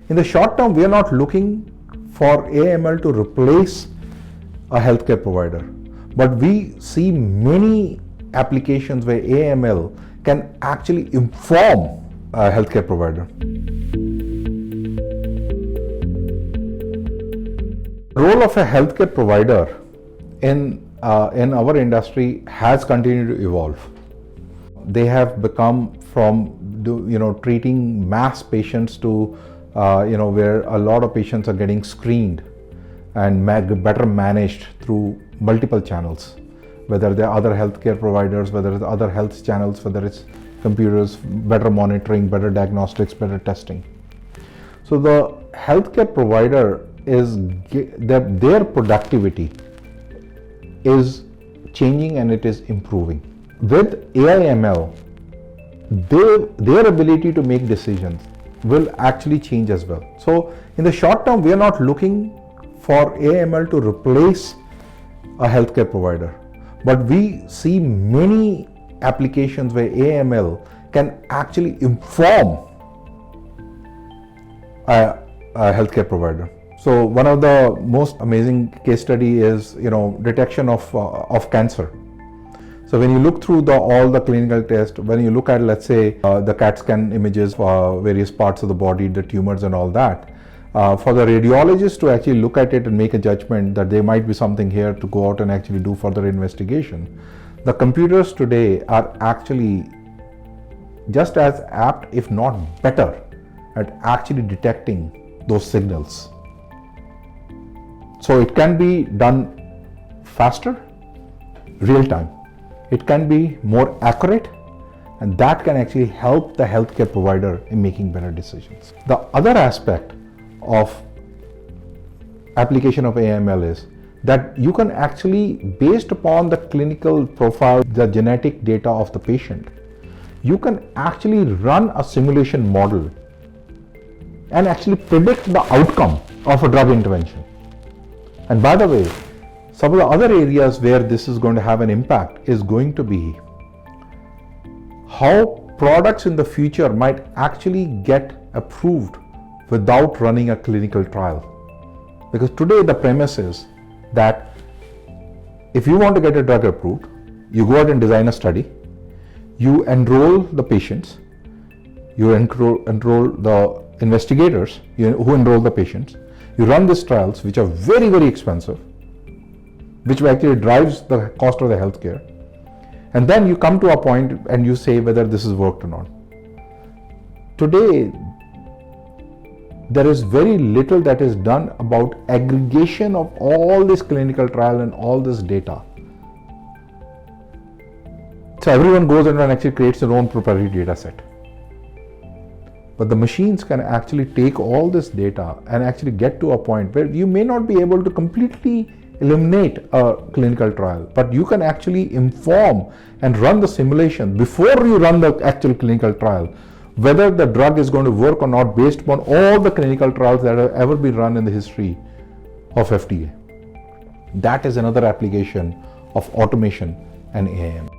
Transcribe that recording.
In the short term, we are not looking for AML to replace a healthcare provider, but we see many applications where AML can actually inform a healthcare provider. The role of a healthcare provider in our industry has continued to evolve. They have become from treating mass patients to where a lot of patients are getting screened and better managed through multiple channels, whether they're other healthcare providers, whether it's other health channels, whether it's computers, better monitoring, better diagnostics, better testing. So the healthcare provider their productivity is changing and it is improving. With AI/ML, their ability to make decisions will actually change as well. So in the short term, we are not looking for AI/ML to replace a healthcare provider, but we see many applications where AI/ML can actually inform a healthcare provider. So one of the most amazing case study is detection of cancer. So when you look through all the clinical tests, when you look at, let's say, the CAT scan images for various parts of the body, the tumors and all that, for the radiologist to actually look at it and make a judgment that there might be something here to go out and actually do further investigation, the computers today are actually just as apt, if not better, at actually detecting those signals. So it can be done faster, real time. It can be more accurate, and that can actually help the healthcare provider in making better decisions. The other aspect of application of AI/ML is that you can actually, based upon the clinical profile, the genetic data of the patient, you can actually run a simulation model and actually predict the outcome of a drug intervention. And by the way, some of the other areas where this is going to have an impact is going to be how products in the future might actually get approved without running a clinical trial. Because today the premise is that if you want to get a drug approved, you go out and design a study, you enroll the patients, you enroll the investigators who enroll the patients, you run these trials, which are very, very expensive, which actually drives the cost of the healthcare. And then you come to a point and you say whether this has worked or not. Today, there is very little that is done about aggregation of all this clinical trial and all this data. So everyone goes in and actually creates their own proprietary data set. But the machines can actually take all this data and actually get to a point where you may not be able to completely eliminate a clinical trial, but you can actually inform and run the simulation before you run the actual clinical trial, whether the drug is going to work or not based upon all the clinical trials that have ever been run in the history of FDA. That is another application of automation and AI/ML.